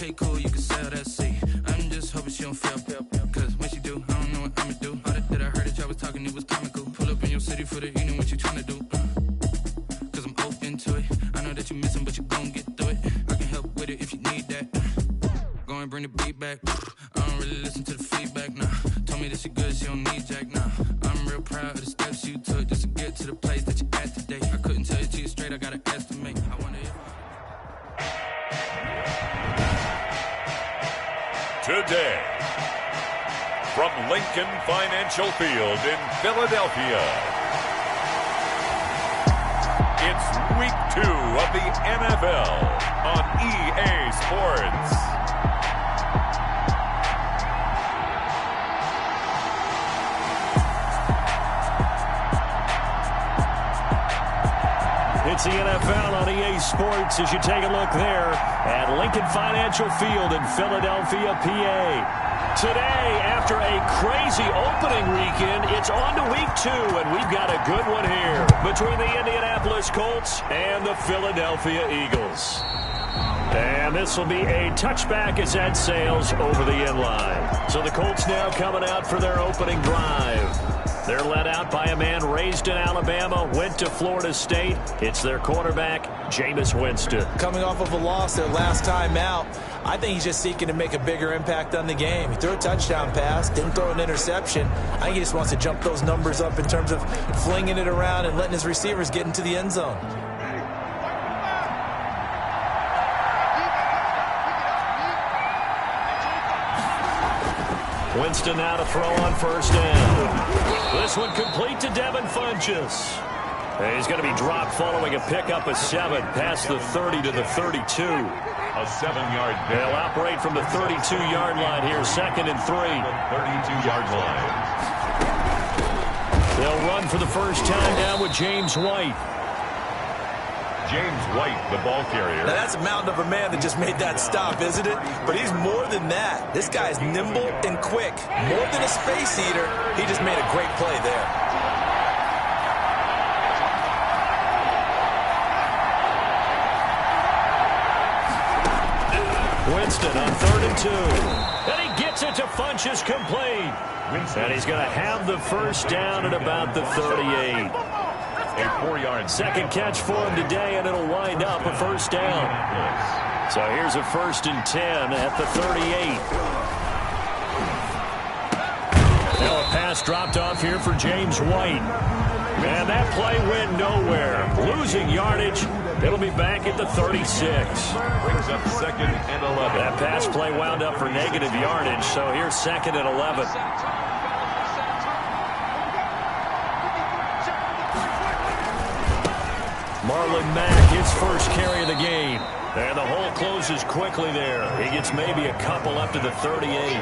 okay, cool, you can sell that seat. I'm just hoping she don't fail, cause when she do, I don't know what I'ma do. All that I heard that y'all was talking, it was comical. Pull up in your city for the evening, what you tryna do? Cause I'm open to it. I know that you missing, but you gon' get through it. I can help with it if you need that. Go and bring the beat back. I don't really listen to the feedback, nah. Told me that she good, she don't need Jack, nah. I'm real proud of the steps you took just to get to the place that you at today. I couldn't tell you to you straight, I gotta estimate. I wonder if... Today, from Lincoln Financial Field in Philadelphia, it's Week 2 of the NFL on EA Sports. It's the NFL on EA Sports as you take a look there at Lincoln Financial Field in Philadelphia, PA. Today, after a crazy opening weekend, it's on to Week 2, and we've got a good one here between the Indianapolis Colts and the Philadelphia Eagles. And this will be a touchback as that sails over the end line. So the Colts now coming out for their opening drive. They're led out by a man raised in Alabama, went to Florida State. It's their quarterback, Jameis Winston. Coming off of a loss their last time out, I think he's just seeking to make a bigger impact on the game. He threw a touchdown pass, didn't throw an interception. I think he just wants to jump those numbers up in terms of flinging it around and letting his receivers get into the end zone. Winston now to throw on first down. This one complete to Devin Funchess. He's going to be dropped following a pickup of 7 past the 30 to the 32. A 7-yard pick. They'll operate from the 32-yard line here, 2nd and 3. 32-yard line. They'll run for the first time down with James White. James White, the ball carrier. Now that's a mountain of a man that just made that stop, isn't it? But he's more than that. This guy is nimble and quick. More than a space eater, he just made a great play there. Winston on 3rd and 2. And he gets it to Funchess complete. And he's going to have the first down at about the 38. A 4-yard second catch for him today, and it'll wind up a first down. So here's a 1st and 10 at the 38. Now a pass dropped off here for James White. And that play went nowhere. Losing yardage. It'll be back at the 36. Brings up 2nd and 11. That pass play wound up for negative yardage, so here's 2nd and 11. Marlon Mack, his first carry of the game. And the hole closes quickly there. He gets maybe a couple up to the 38.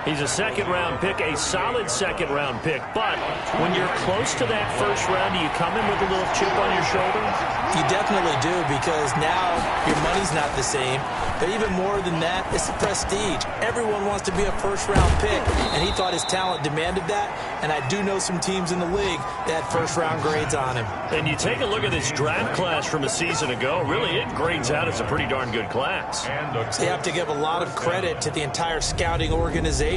He's a 2nd-round pick, a solid 2nd-round pick. But when you're close to that first round, do you come in with a little chip on your shoulder? You definitely do, because now your money's not the same. But even more than that, it's the prestige. Everyone wants to be a first-round pick, and he thought his talent demanded that. And I do know some teams in the league that had first-round grades on him. And you take a look at this draft class from a season ago, really it grades out as a pretty darn good class. So you have to give a lot of credit to the entire scouting organization.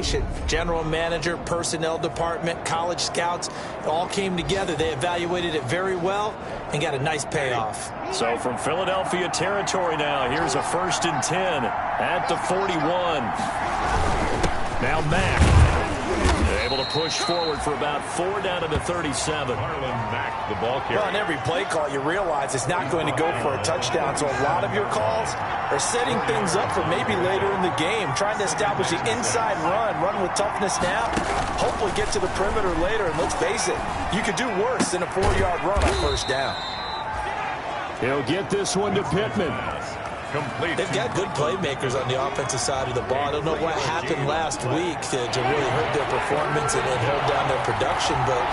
General manager, personnel department, college scouts, it all came together. They evaluated it very well and got a nice payoff. So from Philadelphia territory now, here's a 1st and 10 at the 41. Now Mack able to push forward for about 4 down to the 37. Marlon Mack, the ball carrier. Well, on every play call, you realize it's not going to go for a touchdown. So a lot of your calls are setting things up for maybe later in the game, trying to establish the inside run with toughness now, hopefully get to the perimeter later. And let's face it, you could do worse than a 4-yard run on first down. He'll get this one to Pittman. Complete. They've got good playmakers on the offensive side of the ball. I don't know what happened last week to really hurt their performance and hold down their production, but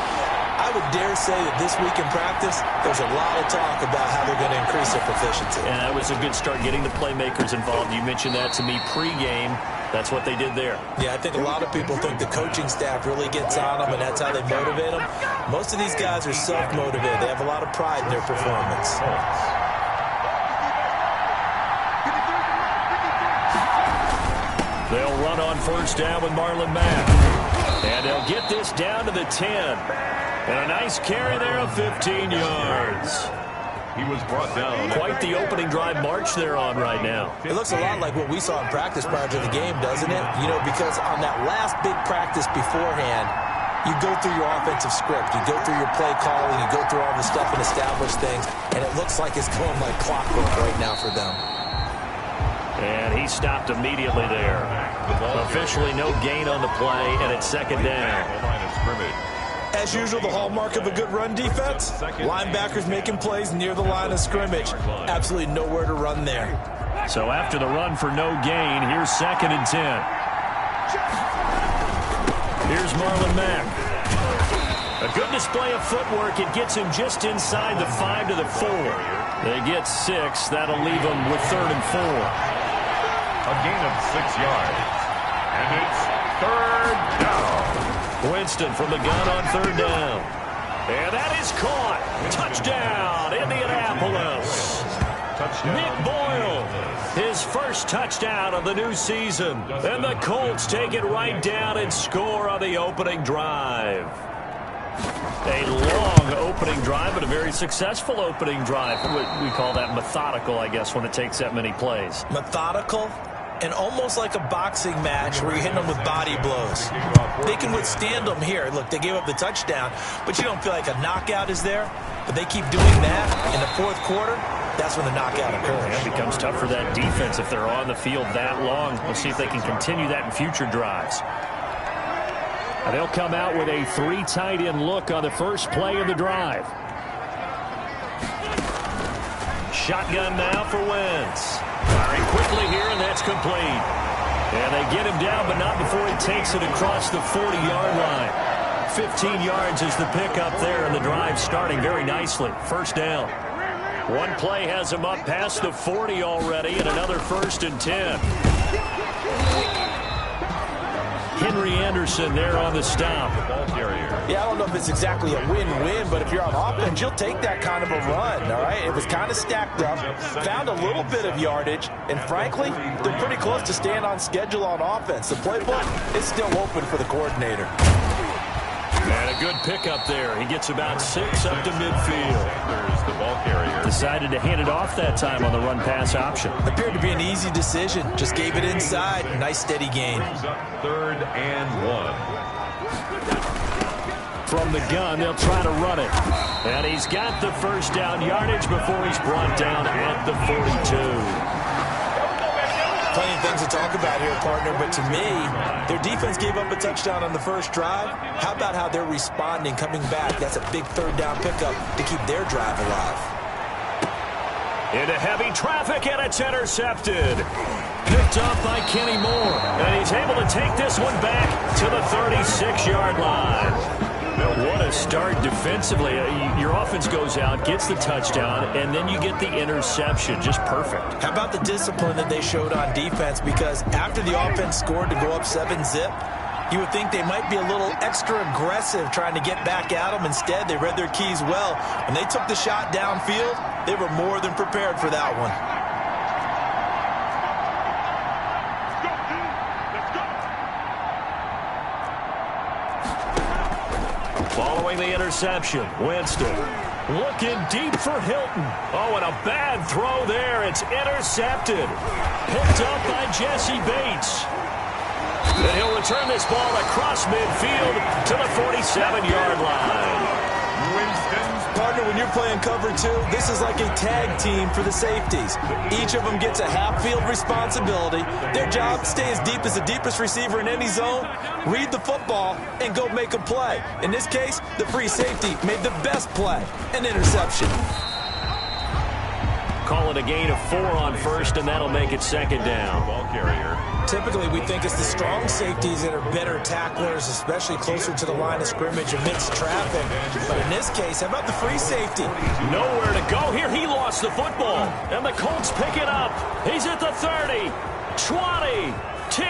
I would dare say that this week in practice, there's a lot of talk about how they're going to increase their proficiency. And that was a good start getting the playmakers involved. You mentioned that to me pregame. That's what they did there. Yeah, I think a lot of people think the coaching staff really gets on them, and that's how they motivate them. Most of these guys are self-motivated. They have a lot of pride in their performance. They'll run on first down with Marlon Mack. And they'll get this down to the 10. And a nice carry there of 15 yards. He was brought down. Quite the opening drive march they're on right now. It looks a lot like what we saw in practice prior to the game, doesn't it? You know, because on that last big practice beforehand, you go through your offensive script. You go through your play calling. You go through all the stuff and establish things. And it looks like it's going like clockwork right now for them. And he stopped immediately there. Officially no gain on the play, and it's second down. As usual, the hallmark of a good run defense, linebackers making plays near the line of scrimmage. Absolutely nowhere to run there. So after the run for no gain, here's 2nd and 10. Here's Marlon Mack. A good display of footwork. It gets him just inside the 5 to the 4. They get 6. That'll leave them with 3rd and 4. A gain of 6 yards. And it's 3rd down. Winston from the gun on 3rd down. And that is caught. Touchdown, Indianapolis. Nick Boyle, his first touchdown of the new season. And the Colts take it right down and score on the opening drive. A long opening drive, but a very successful opening drive. We call that methodical, I guess, when it takes that many plays. Methodical and almost like a boxing match where you're hitting them with body blows. They can withstand them here. Look, they gave up the touchdown, but you don't feel like a knockout is there. But they keep doing that in the 4th quarter. That's when the knockout occurs. It becomes tough for that defense if they're on the field that long. We'll see if they can continue that in future drives. They'll come out with a 3 tight end look on the first play of the drive. Shotgun now for Wentz. Firing quickly here, and that's complete. And they get him down, but not before he takes it across the 40-yard line. 15 yards is the pickup there, and the drive starting very nicely. First down. One play has him up past the 40 already, and another 1st and 10. Henry Anderson there on the stop. Yeah, I don't know if it's exactly a win-win, but if you're on offense, you'll take that kind of a run, all right? It was kind of stacked up, found a little bit of yardage, and frankly, they're pretty close to staying on schedule on offense. The playbook is still open for the coordinator. And a good pickup there. He gets about 6 up to midfield. There's the ball carrier. Decided to hand it off that time on the run-pass option. Appeared to be an easy decision. Just gave it inside. Nice steady gain. 3rd and 1. From the gun, they'll try to run it. And he's got the first down yardage before he's brought down at the 42. Plenty of things to talk about here, partner, but to me, their defense gave up a touchdown on the first drive. How about how they're responding, coming back? That's a big 3rd down pickup to keep their drive alive. Into heavy traffic, and it's intercepted. Picked up by Kenny Moore, and he's able to take this one back to the 36-yard line. What a start defensively. Your offense goes out, gets the touchdown, and then you get the interception. Just perfect. How about the discipline that they showed on defense? Because after the offense scored to go up 7-zip, you would think they might be a little extra aggressive trying to get back at them. Instead, they read their keys well. When they took the shot downfield, they were more than prepared for that one. Following the interception, Winston looking deep for Hilton. Oh, and a bad throw there. It's intercepted. Picked up by Jesse Bates. And he'll return this ball across midfield to the 47-yard line. Partner, when you're playing cover 2, this is like a tag team for the safeties. Each of them gets a half-field responsibility. Their job, stay as deep as the deepest receiver in any zone, read the football, and go make a play. In this case, the free safety made the best play, an interception. Call it a gain of 4 on first, and that'll make it 2nd down. Ball carrier. Typically, we think it's the strong safeties that are better tacklers, especially closer to the line of scrimmage amidst traffic. But in this case, how about the free safety? Nowhere to go here. He lost the football, and the Colts pick it up. He's at the 30. 20, 10,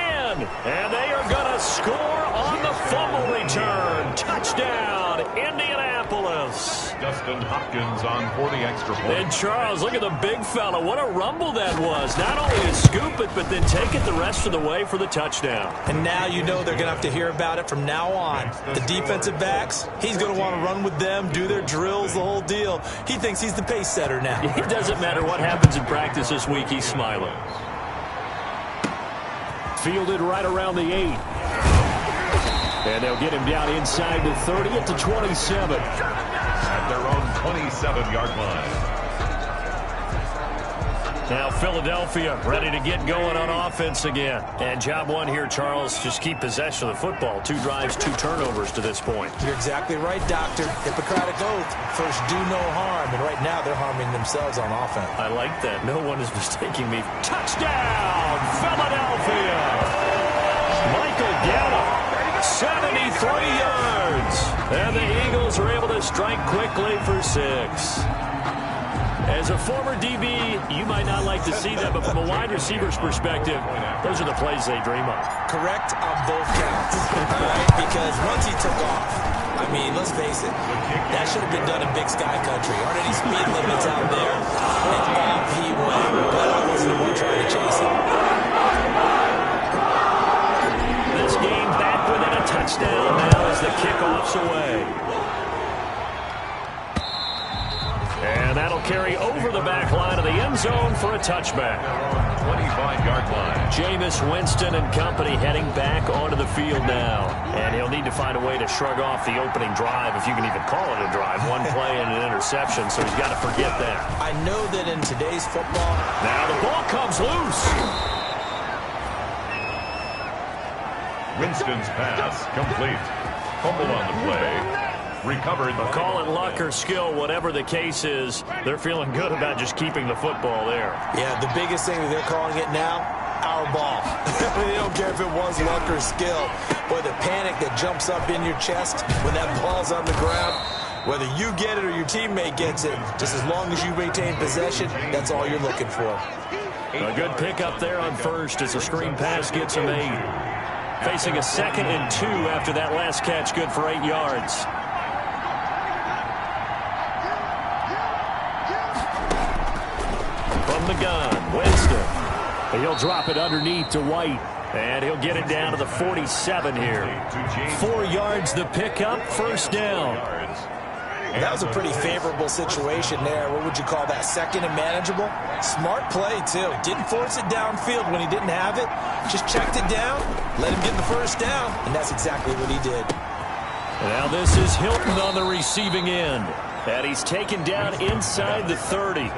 and they are going to score on the fumble return. Touchdown, Indianapolis. Dustin Hopkins on for the extra point. And Charles, look at the big fella. What a rumble that was. Not only to scoop it, but then take it the rest of the way for the touchdown. And now you know they're going to have to hear about it from now on. The defensive backs, he's going to want to run with them, do their drills, the whole deal. He thinks he's the pace setter now. It doesn't matter what happens in practice this week. He's smiling. Fielded right around the 8. And they'll get him down inside the 30 at the 27. At their own 27-yard line. Now Philadelphia ready to get going on offense again. And job one here, Charles, just keep possession of the football. 2 drives, 2 turnovers to this point. You're exactly right, Doctor. Hippocratic oath. First, do no harm. And right now, they're harming themselves on offense. I like that. No one is mistaking me. Touchdown, Philadelphia! Michael Gallup, 73 yards. And the Eagles are able to strike quickly for 6. As a former DB, you might not like to see that, but from a wide receiver's perspective, those are the plays they dream of. Correct on both counts, all right? Because once he took off, I mean, let's face it, that should have been done in Big Sky Country. Aren't any speed limits out there? And off he went, but I wasn't the one trying to chase him. This game back within a touchdown now as the kickoff's away. And that'll carry over the back line of the end zone for a touchback. 25-yard line. Jameis Winston and company heading back onto the field now. And he'll need to find a way to shrug off the opening drive, if you can even call it a drive. 1 play and an interception, so he's got to forget that. I know that in today's football. Now the ball comes loose. Winston's pass complete. Fumble on the play. Recovered. Call it luck or skill, whatever the case is, they're feeling good about just keeping the football there. Yeah, the biggest thing that they're calling it now, our ball. They don't care if it was luck or skill. Boy, the panic that jumps up in your chest when that ball's on the ground, whether you get it or your teammate gets it, just as long as you maintain possession, that's all you're looking for. A good pickup there on first as the screen pass gets him 8. Facing a 2nd and 2 after that last catch, good for 8 yards. From the gun, Winston. He'll drop it underneath to White. And he'll get it down to the 47 here. 4 yards the pickup, first down. That was a pretty favorable situation there. What would you call that? 2nd and manageable? Smart play, too. Didn't force it downfield when he didn't have it. Just checked it down, let him get the first down, and that's exactly what he did. Now this is Hilton on the receiving end. And he's taken down inside the 30.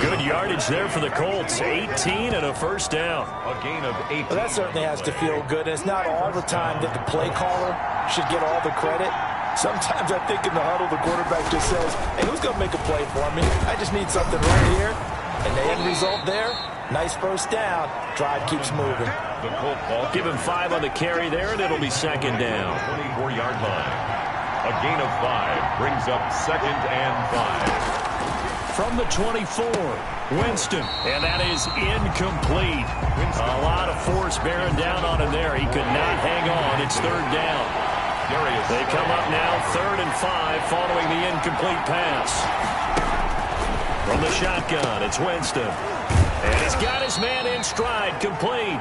Good yardage there for the Colts. 18 and a first down. A gain of 8. Well, that certainly has to feel good. And it's not all the time that the play caller should get all the credit. Sometimes I think in the huddle, the quarterback just says, hey, who's going to make a play for me? I just need something right here. And the end result there, nice first down. Drive keeps moving. The Colt ball. Give him 5 on the carry there, and it'll be 2nd down. 24-yard line. A gain of 5 brings up 2nd and 5. From the 24, Winston, and that is incomplete. A lot of force bearing down on him there. He could not hang on. It's 3rd down. They come up now 3rd and 5 following the incomplete pass. From the shotgun, it's Winston. And he's got his man in stride, complete.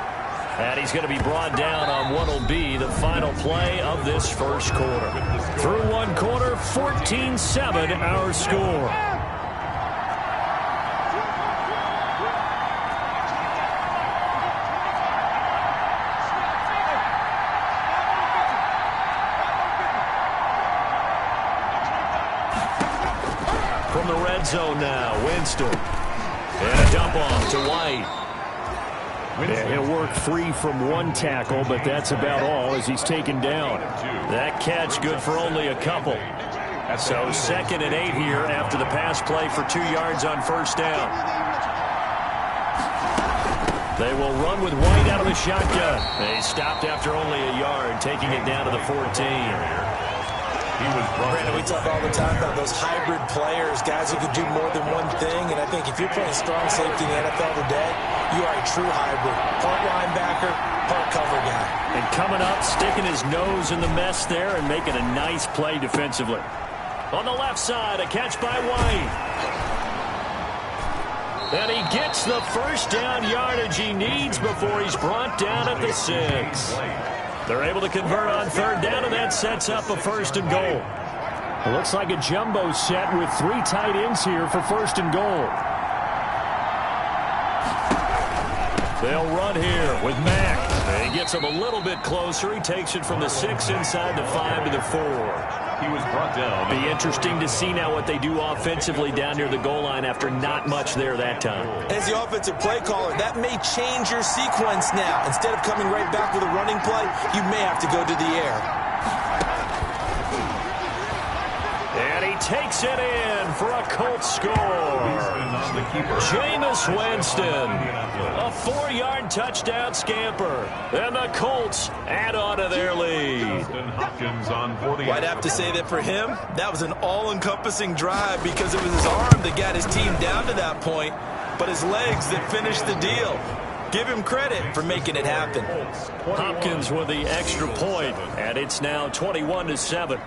And he's going to be brought down on what will be the final play of this first quarter. Through 1 quarter, 14-7 our score. From the red zone now, Winston. And a dump off to White. And he'll work free from 1 tackle, but that's about all as he's taken down. That catch good for only a couple. So 2nd and 8 here after the pass play for 2 yards on first down. They will run with White out of the shotgun. They stopped after only a yard, taking it down to the 14. Brandon, we talk all the time about those hybrid players, guys who could do more than one thing, and I think if you're playing strong safety in the NFL today, you are a true hybrid. Part linebacker, part cover guy. And coming up, sticking his nose in the mess there and making a nice play defensively. On the left side, a catch by White. And he gets the first down yardage he needs before he's brought down at the 6. They're able to convert on third down, and that sets up a first and goal. It looks like a jumbo set with 3 tight ends here for first and goal. They'll run here with Mack. And he gets him a little bit closer. He takes it from the 6 inside the 5 to the 4. He was brought down. Be interesting to see now what they do offensively down near the goal line after not much there that time. As the offensive play caller, that may change your sequence now. Instead of coming right back with a running play, you may have to go to the air. And he takes it in for a Colts score. Jameis Winston, a 4-yard touchdown scamper. And the Colts add on to their lead. Well, I'd have to say that for him, that was an all-encompassing drive because it was his arm that got his team down to that point, but his legs that finished the deal. Give him credit for making it happen. Hopkins with the extra point, and it's now 21-7.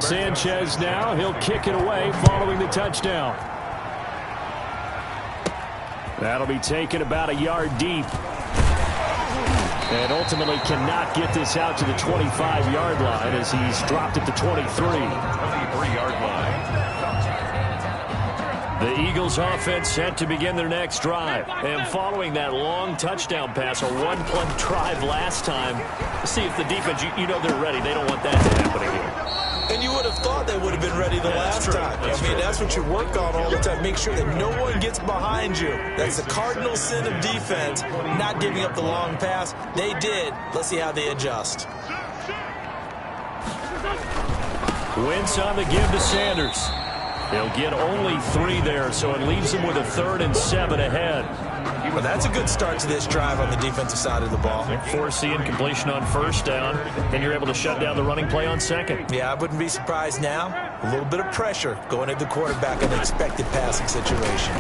Sanchez now, he'll kick it away following the touchdown. That'll be taken about a yard deep. And ultimately cannot get this out to the 25-yard line as he's dropped at the 23. 23-yard line. The Eagles offense set to begin their next drive. And following that long touchdown pass, a one-play drive last time, see if the defense, you know they're ready. They don't want that to happen again. And you would have thought they would have been ready the last time. That's what you work on all the time. Make sure that no one gets behind you. That's the cardinal sin of defense, not giving up the long pass. They did. Let's see how they adjust. Wentz on the give to Sanders. He'll get only 3 there, so it leaves him with a 3rd and 7 ahead. Well, that's a good start to this drive on the defensive side of the ball. Forcing completion on first down, and you're able to shut down the running play on second. Yeah, I wouldn't be surprised now. A little bit of pressure going at the quarterback in an expected passing situation.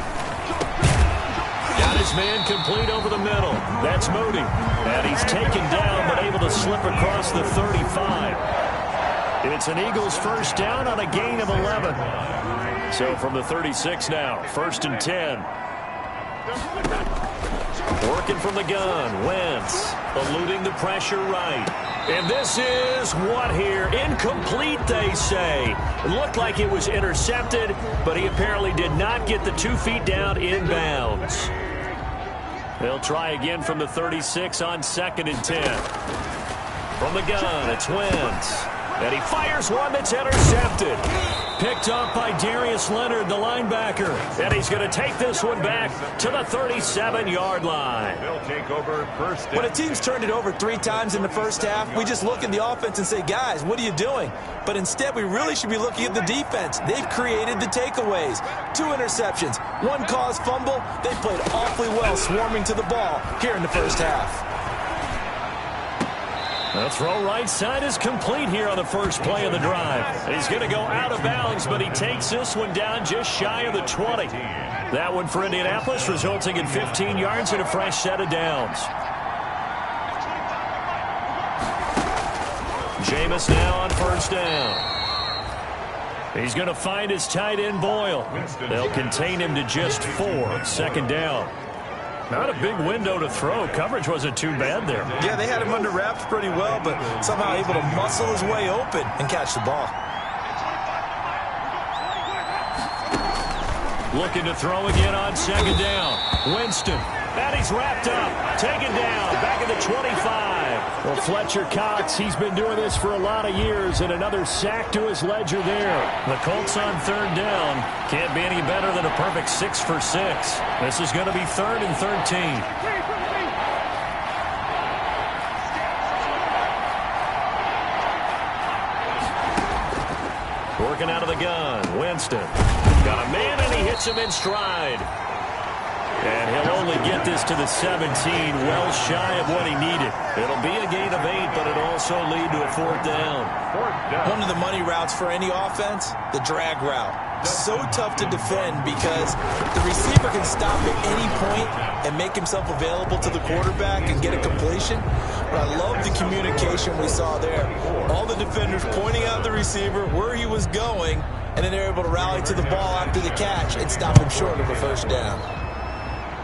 Got his man complete over the middle. That's Moody. And he's taken down, but able to slip across the 35. It's an Eagles first down on a gain of 11. So from the 36 now, 1st and 10. Working from the gun, Wentz eluding the pressure right. And this is what here? Incomplete, they say. It looked like it was intercepted, but he apparently did not get the 2 feet down inbounds. They'll try again from the 36 on 2nd and 10. From the gun, it's Wentz. And he fires one that's intercepted. Picked up by Darius Leonard, the linebacker. And he's going to take this one back to the 37-yard line. They'll take over first. When a team's turned it over 3 times in the first half, we just look at the offense and say, guys, what are you doing? But instead, we really should be looking at the defense. They've created the takeaways. 2 interceptions, 1 caused fumble. They played awfully well swarming to the ball here in the first half. The throw right side is complete here on the first play of the drive. He's going to go out of bounds, but he takes this one down just shy of the 20. That one for Indianapolis, resulting in 15 yards and a fresh set of downs. Jameis now on first down. He's going to find his tight end Boyle. They'll contain him to just 4. 2nd down. Not a big window to throw. Coverage wasn't too bad there. Yeah, they had him under wraps pretty well, but somehow able to muscle his way open and catch the ball. Looking to throw again on 2nd down. Winston. And he's wrapped up. Taken down. Back at the 25. Well, Fletcher Cox, he's been doing this for a lot of years, and another sack to his ledger there. The Colts on 3rd down. Can't be any better than a perfect 6 for 6. This is going to be 3rd and 13. Working out of the gun. Winston. Got a man, and he hits him in stride. And he'll only get this to the 17, well shy of what he needed. It'll be a gain of 8, but it'll also lead to a 4th down. One of the money routes for any offense, the drag route. So tough to defend because the receiver can stop at any point and make himself available to the quarterback and get a completion. But I love the communication we saw there. All the defenders pointing out the receiver, where he was going, and then they're able to rally to the ball after the catch and stop him short of a 1st down.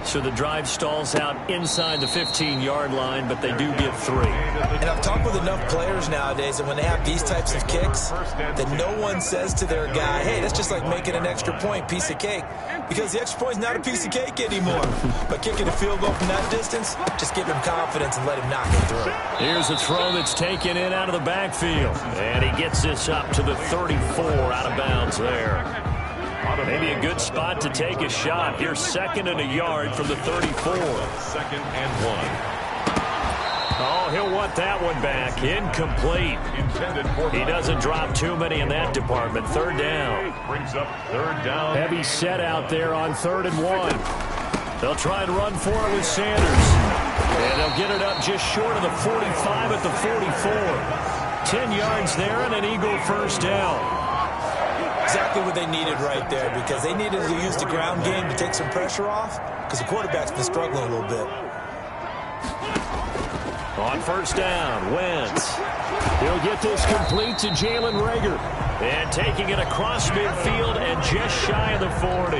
So the drive stalls out inside the 15-yard line, but they do get 3. And I've talked with enough players nowadays, and when they have these types of kicks, that no one says to their guy, hey, that's just like making an extra point, piece of cake. Because the extra point is not a piece of cake anymore. But kicking a field goal from that distance, just give him confidence and let him knock it through. Here's a throw that's taken in out of the backfield. And he gets this up to the 34, out of bounds there. Maybe a good spot to take a shot. Here's 2nd and a yard from the 34. 2nd and 1. Oh, he'll want that one back. Incomplete. He doesn't drop too many in that department. 3rd down. Brings up 3rd down. Heavy set out there on 3rd and 1. They'll try and run for it with Sanders. And they'll get it up just short of the 45 at the 44. 10 yards there and an Eagle 1st down. Exactly what they needed right there, because they needed to use the ground game to take some pressure off, because the quarterback's been struggling a little bit. On 1st down, Wentz. He'll get this complete to Jalen Reagor. And taking it across midfield and just shy of the 40.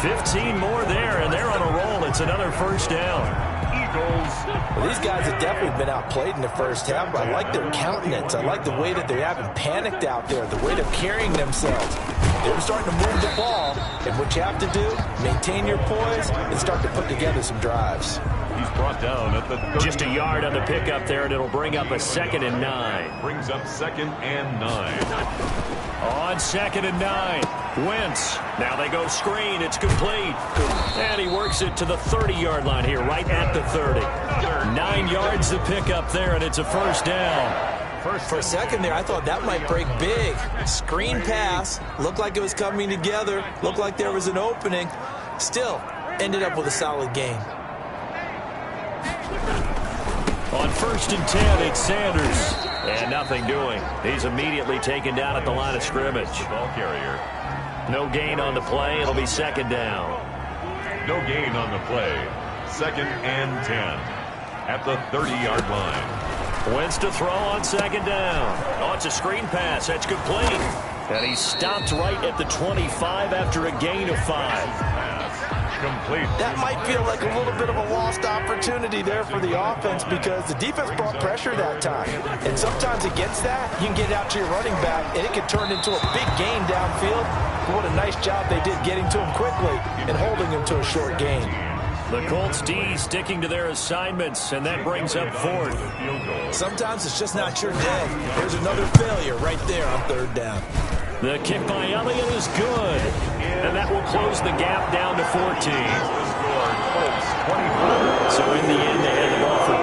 15 more there, and they're on a roll. It's another 1st down. Well, these guys have definitely been outplayed in the 1st half, but I like their countenance. I like the way that they haven't panicked out there, the way they're carrying themselves. They're starting to move the ball, and what you have to do, maintain your poise and start to put together some drives. He's brought down at the 30. Just a yard on the pickup there, and it'll bring up a 2nd and 9. Brings up 2nd and 9. On 2nd and 9, Wentz. Now they go screen. It's complete. And he works it to the 30-yard line here, right at the 30. 9 yards to pick up there, and it's a 1st down. For a second there, I thought that might break big. Screen pass. Looked like it was coming together. Looked like there was an opening. Still, ended up with a solid gain. On 1st and 10, it's Sanders. And nothing doing. He's immediately taken down at the line of scrimmage. Ball carrier. No gain on the play. It'll be 2nd down. No gain on the play. 2nd and 10. At the 30-yard line. Wentz to throw on 2nd down. Oh, it's a screen pass. That's complete. And he stopped right at the 25 after a gain of 5. Complete. That might feel like a little bit of a lost opportunity there for the offense, because the defense brought pressure that time. And sometimes against that, you can get out to your running back, and it can turn into a big gain downfield. But what a nice job they did getting to him quickly and holding him to a short gain. The Colts D sticking to their assignments, and that brings up 4th. Sometimes it's just not your day. There's another failure right there on 3rd down. The kick by Elliott is good, and that will close the gap down to 14. So in the end, they had the ball for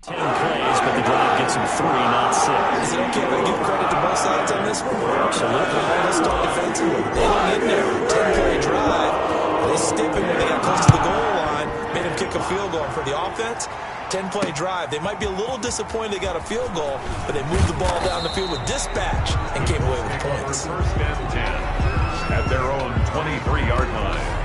10 plays, but the drive gets him 3, not 6. Is it okay if I give credit to both sides on this one? Absolutely. Let's start defensively. They hung in there. 10-play drive. They stiffened when they got close to the goal line. Made him kick a field goal. For the offense, 10-play drive. They might be a little disappointed they got a field goal, but they moved the ball down the field with dispatch and came away with points. 1st and 10. At their own 23-yard line.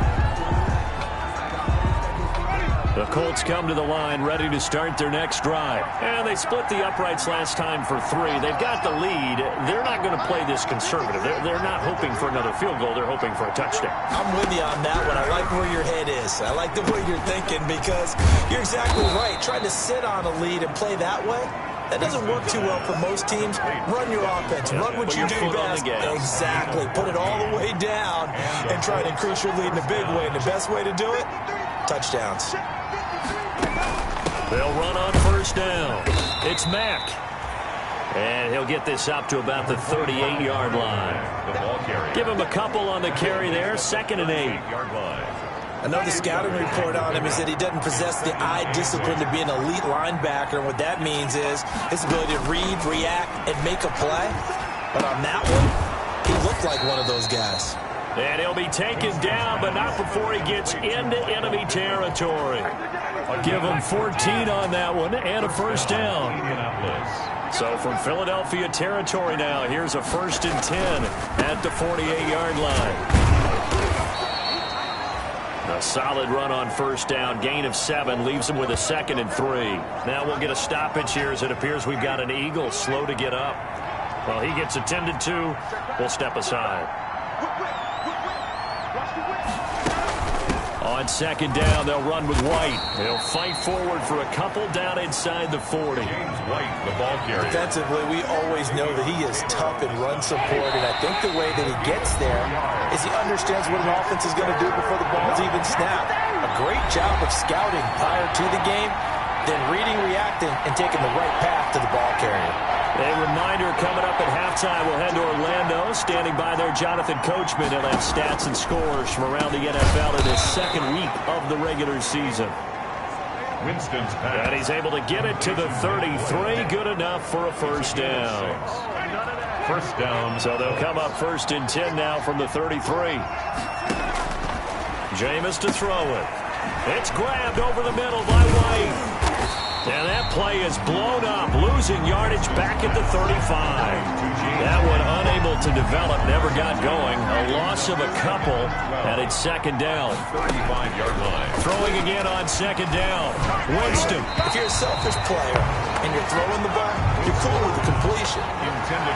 The Colts come to the line ready to start their next drive. And they split the uprights last time for 3. They've got the lead. They're not going to play this conservative. They're not hoping for another field goal. They're hoping for a touchdown. I'm with you on that one. I like where your head is. I like the way you're thinking, because you're exactly right. Trying to sit on a lead and play that way, that doesn't work too well for most teams. Run your offense. Run what you do best. Exactly. Put it all the way down and try to increase your lead in a big way. And the best way to do it, touchdowns. They'll run on 1st down. It's Mack. And he'll get this up to about the 38-yard line. The ball carrier. Give him a couple on the carry there. 2nd and 8. 8-yard line. I know the scouting report on him is that he doesn't possess the eye discipline to be an elite linebacker. What that means is his ability to read, react, and make a play. But on that one, he looked like one of those guys. And he'll be taken down, but not before he gets into enemy territory. I'll give him 14 on that one and a first down. So from Philadelphia territory now, here's a 1st and 10 at the 48-yard line. A solid run on first down, gain of 7, leaves him with a 2nd and 3. Now we'll get a stoppage here as it appears we've got an Eagle slow to get up. Well, he gets attended to. We'll step aside. On 2nd down, they'll run with White. They'll fight forward for a couple down inside the 40. White, the ball carrier. Defensively, we always know that he is tough in run support, and I think the way that he gets there is he understands what an offense is going to do before the ball's even snapped. A great job of scouting prior to the game, then reading, reacting, and taking the right path to the ball carrier. A reminder coming up at halftime, we'll head to Orlando. Standing by there, Jonathan Coachman. He'll have stats and scores from around the NFL in his 2nd week of the regular season. Winston's pass. And he's able to get it to the 33. Good enough for a first down. First down. So they'll come up 1st and 10 now from the 33. Jameis to throw it. It's grabbed over the middle by White. And that play is blown up, losing yardage back at the 35. That one unable to develop, never got going. A loss of a couple, and it's 2nd down. 35-yard line. Throwing again on 2nd down. Winston. If you're a selfish player and you're throwing the ball, you're cool with the completion.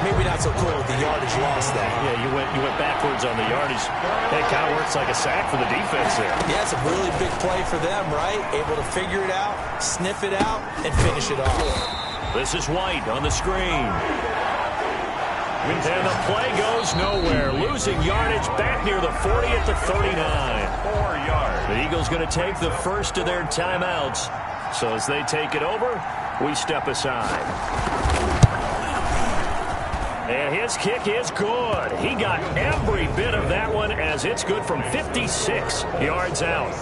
Maybe not so cool with the yardage loss there. Yeah, you went backwards on the yardage. It kind of works like a sack for the defense there. Yeah, it's a really big play for them, right? Able to figure it out, sniff it out, and finish it off. This is White on the screen. And the play goes nowhere. Losing yardage back near the 40 at the 39. 4 yards. The Eagles going to take the first of their timeouts. So as they take it over, we step aside. And his kick is good. He got every bit of that one as it's good from 56 yards out.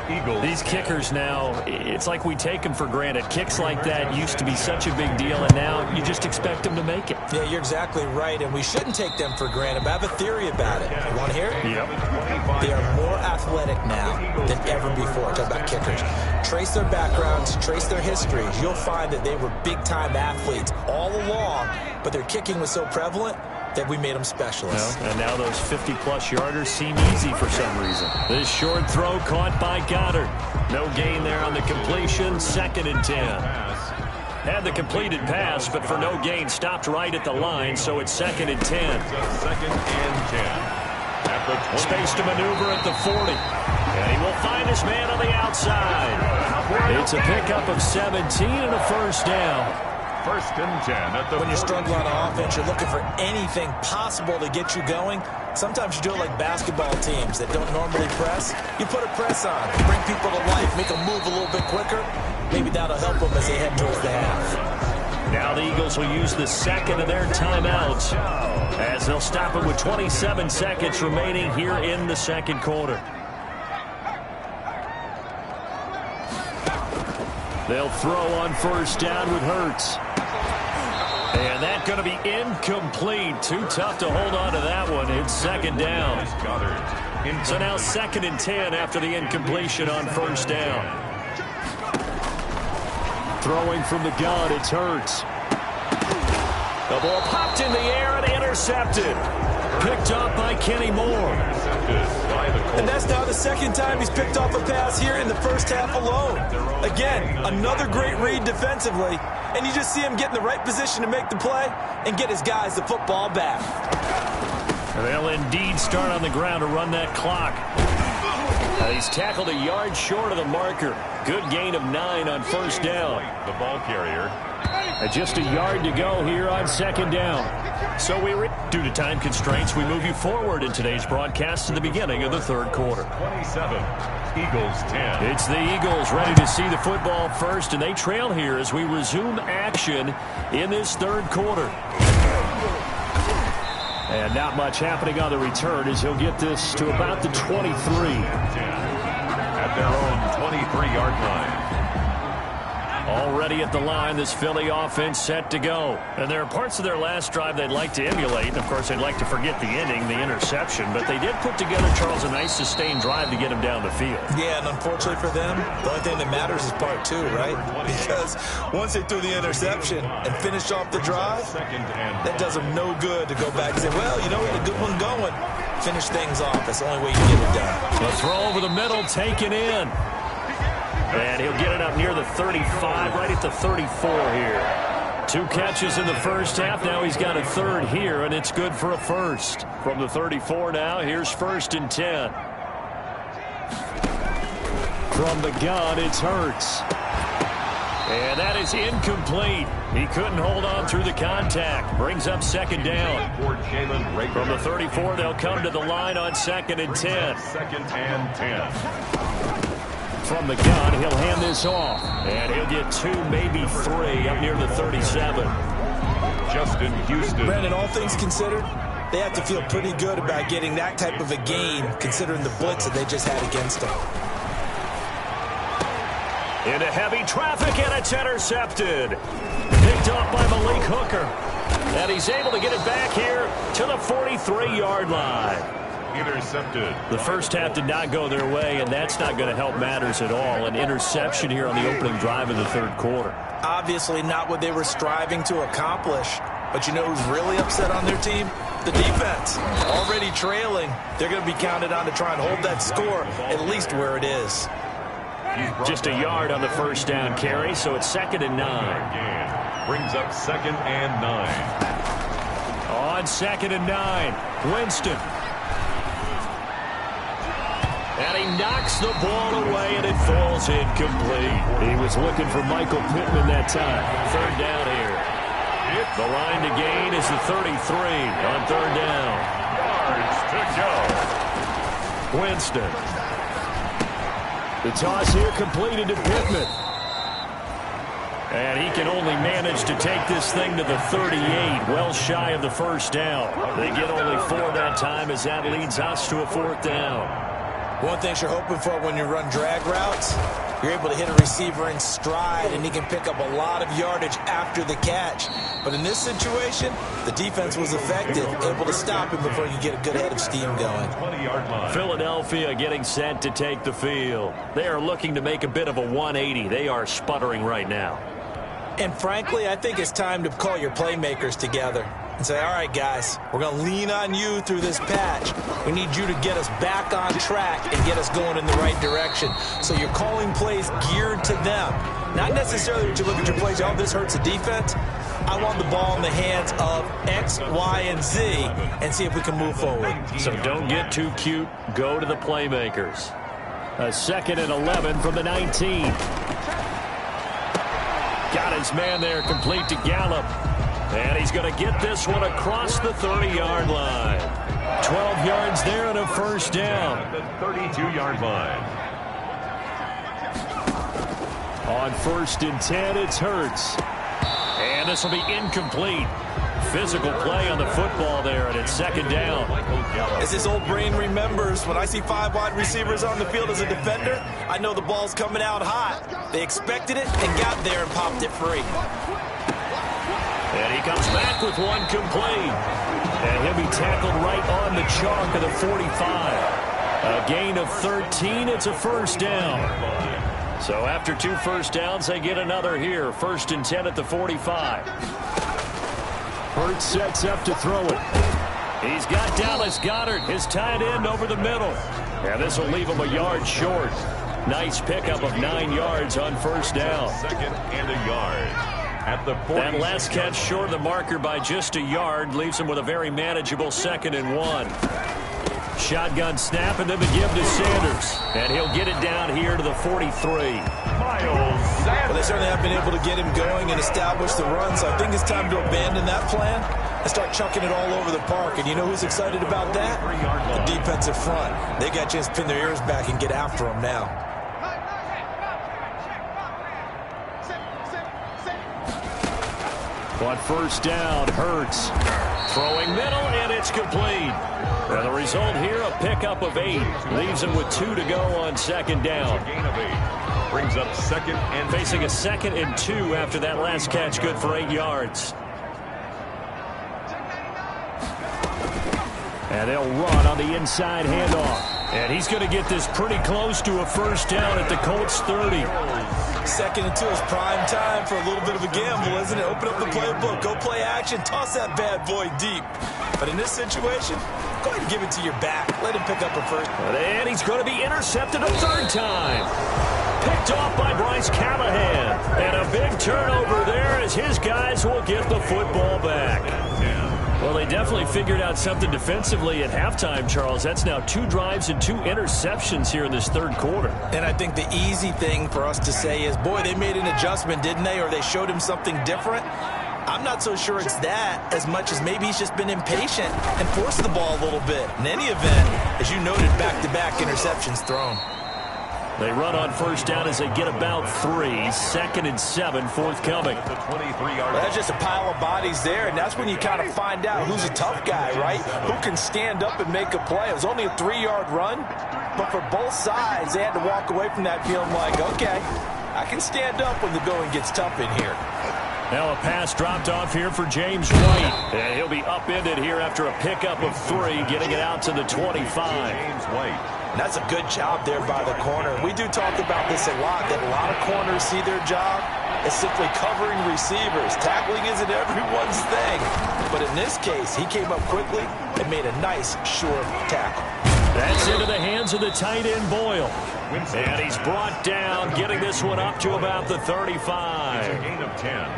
Eagles. These kickers now, it's like we take them for granted. Kicks like that used to be such a big deal, and now you just expect them to make it. Yeah, you're exactly right, and we shouldn't take them for granted. But I have a theory about it. You want to hear it? Yep. They are more athletic now than ever before. Talk about kickers. Trace their backgrounds, trace their histories. You'll find that they were big-time athletes all along, but their kicking was so prevalent that we made them specialists. Well, and now those 50-plus yarders seem easy for some reason. This short throw caught by Goddard. No gain there on the completion. 2nd and 10. Had the completed pass, but for no gain, stopped right at the line, so it's 2nd and 10. 2nd and 10. At the 20. Space to maneuver at the 40. And he will find his man on the outside. It's a pickup of 17 and a first down. 1st and 10 at the When you're 40. struggling on offense, you're looking for anything possible to get you going. Sometimes you do it like basketball teams that don't normally press. You put a press on, bring people to life, make them move a little bit quicker. Maybe that'll help them as they head towards the half. Now the Eagles will use the 2nd of their timeouts as they'll stop it with 27 seconds remaining here in the 2nd quarter. They'll throw on first down with Hurts. And that's going to be incomplete. Too tough to hold on to that one. It's 2nd down. So now 2nd and 10 after the incompletion on first down. Throwing from the gun, it's Hurts. The ball popped in the air and intercepted. Picked up by Kenny Moore. And that's now the 2nd time he's picked off a pass here in the first half alone. Again, another great read defensively. And you just see him get in the right position to make the play and get his guys the football back. They'll indeed start on the ground to run that clock. He's tackled a yard short of the marker. Good gain of 9 on first down. The ball carrier. Just a yard to go here on 2nd down. So due to time constraints, we move you forward in today's broadcast to the beginning of the 3rd quarter. 27. Eagles 10. It's the Eagles ready to see the football first, and they trail here as we resume action in this 3rd quarter. And not much happening on the return as he'll get this to about the 23. their own 23-yard line. Already at the line, this Philly offense set to go. And there are parts of their last drive they'd like to emulate. And, of course, they'd like to forget the inning, the interception. But they did put together, Charles, a nice sustained drive to get him down the field. Yeah, and unfortunately for them, the only thing that matters is part two, right? Because once they threw the interception and finished off the drive, that does them no good to go back and say, well, you know, we had a good one going. Finish things off. That's the only way you get it done. The throw over the middle, taken in. And he'll get it up near the 35, right at the 34 here. 2 catches in the first half. Now he's got a third here, and it's good for a first. From the 34 now, here's 1st and 10. From the gun, it's Hurts. And that is incomplete. He couldn't hold on through the contact. Brings up 2nd down. From the 34, they'll come to the line on 2nd and 10. 2nd and 10. From the gun, he'll hand this off. And he'll get 2, maybe 3, up near the 37. Justin Houston. Brandon, all things considered, they have to feel pretty good about getting that type of a game, considering the blitz that they just had against them. Into heavy traffic, and it's intercepted. Picked off by Malik Hooker. And he's able to get it back here to the 43-yard line. Intercepted. The first half did not go their way, and that's not going to help matters at all. An interception here on the opening drive of the 3rd quarter. Obviously not what they were striving to accomplish. But you know who's really upset on their team? The defense. Already trailing. They're going to be counted on to try and hold that score at least where it is. Just a yard on the first down carry, so it's 2nd and 9. Brings up 2nd and 9. On 2nd and 9, Winston. And he knocks the ball away, and it falls incomplete. He was looking for Michael Pittman that time. 3rd down here. The line to gain is the 33 on 3rd down. Yards to go. Winston. The toss here completed to Pittman. And he can only manage to take this thing to the 38, well shy of the 1st down. They get only 4 that time as that leads us to a 4th down. One thing you're hoping for when you run drag routes, you're able to hit a receiver in stride, and he can pick up a lot of yardage after the catch. But in this situation, the defense was effective, able to stop him before you get a good head of steam going. Philadelphia getting set to take the field. They are looking to make a bit of a 180. They are sputtering right now. And frankly, I think it's time to call your playmakers together and say, all right, guys, we're going to lean on you through this patch. We need you to get us back on track and get us going in the right direction. So you're calling plays geared to them. Not necessarily that you look at your plays, oh, this hurts the defense. I want the ball in the hands of X, Y, and Z and see if we can move forward. So don't get too cute. Go to the playmakers. A 2nd and 11 from the 19. Got his man there, complete to Gallup. And he's going to get this one across the 30-yard line. 12 yards there and a 1st down. At the 32-yard line. On 1st and 10, it's Hurts. And this will be incomplete. Physical play on the football there, and it's 2nd down. As his old brain remembers, when I see 5 wide receivers on the field as a defender, I know the ball's coming out hot. They expected it and got there and popped it free. And he comes back with one complete. And he'll be tackled right on the chalk of the 45. A gain of 13. It's a 1st down. So after 2 first downs, they get another here. 1st and 10 at the 45. Hurts sets up to throw it. He's got Dallas Goedert, his tight end, over the middle. And this will leave him a yard short. Nice pickup of 9 yards on 1st down. 2nd and a yard. At the 40. That last catch short of the marker by just a yard leaves him with a very manageable 2nd and 1. Shotgun snap and then the give to Sanders. And he'll get it down here to the 43. Well, they certainly have been able to get him going and establish the run, so I think it's time to abandon that plan and start chucking it all over the park. And you know who's excited about that? The defensive front. They got a chance to pin their ears back and get after him now. On first down, Hurts throwing middle, and it's complete. And the result here, a pickup of 8. Leaves him with 2 to go on second down. Gain of 8. Brings up second and facing a 2nd and 2 after that last catch, good for 8 yards. And they'll run on the inside handoff. And he's going to get this pretty close to a first down at the Colts 30. 2nd and 2 is prime time for a little bit of a gamble, isn't it? Open up the playbook, go play action, toss that bad boy deep. But in this situation, go ahead and give it to your back. Let him pick up a first. And he's going to be intercepted a 3rd time. Picked off by Bryce Callahan. And a big turnover there as his guys will get the football back. Well, they definitely figured out something defensively at halftime, Charles. That's now 2 drives and 2 interceptions here in this 3rd quarter. And I think the easy thing for us to say is, boy, they made an adjustment, didn't they? Or they showed him something different. I'm not so sure it's that as much as maybe he's just been impatient and forced the ball a little bit. In any event, as you noted, back-to-back interceptions thrown. They run on first down as they get about 3. 2nd and 7, forthcoming. Well, that's just a pile of bodies there, and that's when you kind of find out who's a tough guy, right? Who can stand up and make a play. It was only a 3-yard run, but for both sides, they had to walk away from that feeling like, okay, I can stand up when the going gets tough in here. Now a pass dropped off here for James White. And he'll be upended here after a pickup of 3, getting it out to the 25. James White. And that's a good job there by the corner. We do talk about this a lot, that a lot of corners see their job as simply covering receivers. Tackling isn't everyone's thing. But in this case, he came up quickly and made a nice, short tackle. That's into the hands of the tight end, Boyle. And he's brought down, getting this one up to about the 35. It's a gain of 10.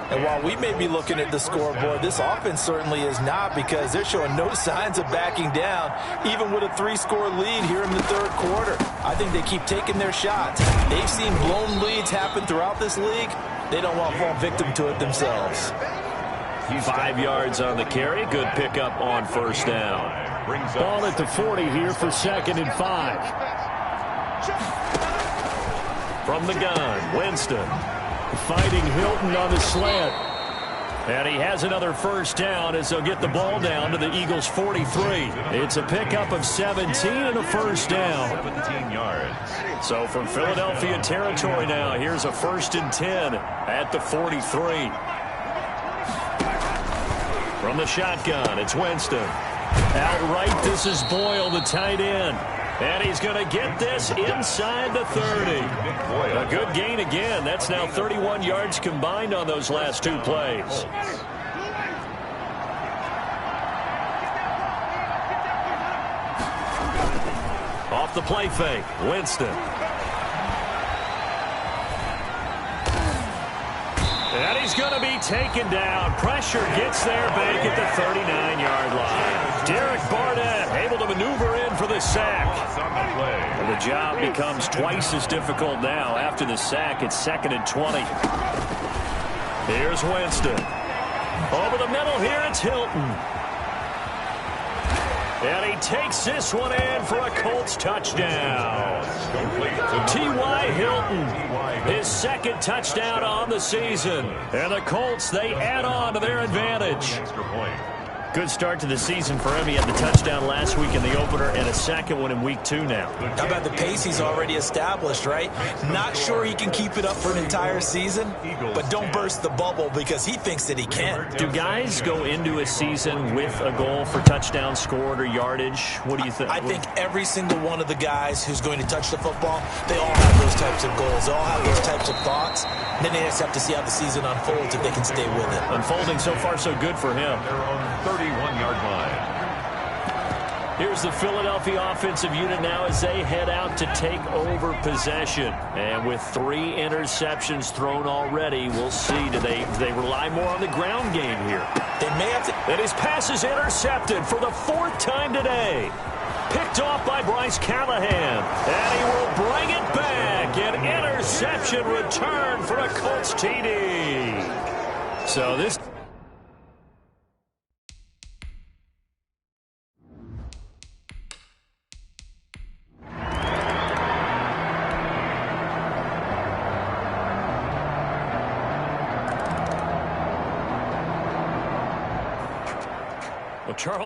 And while we may be looking at the scoreboard, this offense certainly is not, because they're showing no signs of backing down, even with a 3-score lead here in the 3rd quarter. I think they keep taking their shots. They've seen blown leads happen throughout this league. They don't want to fall victim to it themselves. 5 yards on the carry. Good pickup on first down. Ball at the 40 here for 2nd and 5. From the gun, Winston. Fighting Hilton on the slant. And he has another first down as they'll get the ball down to the Eagles' 43. It's a pickup of 17 and a first down. 17 yards. So from Philadelphia territory now, here's a 1st and 10 at the 43. From the shotgun, it's Winston. Outright, this is Boyle, the tight end. And he's going to get this inside the 30. A good gain again. That's now 31 yards combined on those last 2 plays. Off the play fake, Winston. And he's going to be taken down. Pressure gets there back at the 39-yard line. Derek Barnett able to maneuver in for the sack. And the job becomes twice as difficult now. After the sack, it's 2nd and 20. Here's Winston. Over the middle here, it's Hilton. And he takes this one in for a Colts touchdown. T.Y. Hilton, his 2nd touchdown on the season. And the Colts, they add on to their advantage. Good start to the season for him. He had the touchdown last week in the opener and a 2nd one in week 2 now. How about the pace he's already established, right? Not sure he can keep it up for an entire season, but don't burst the bubble because he thinks that he can. Do guys go into a season with a goal for touchdown scored or yardage? What do you think? I think every single one of the guys who's going to touch the football, they all have those types of goals. They all have those types of thoughts. And then they just have to see how the season unfolds if they can stay with it. Unfolding so far so good for him. Their own 31-yard line. Here's the Philadelphia offensive unit now as they head out to take over possession. And with 3 interceptions thrown already, we'll see. Do they rely more on the ground game here? They may have to. And his pass is intercepted for the 4th time today. Picked off by Bryce Callahan. And he will bring it back. An interception return for a Colts TD. So this... Well, Charles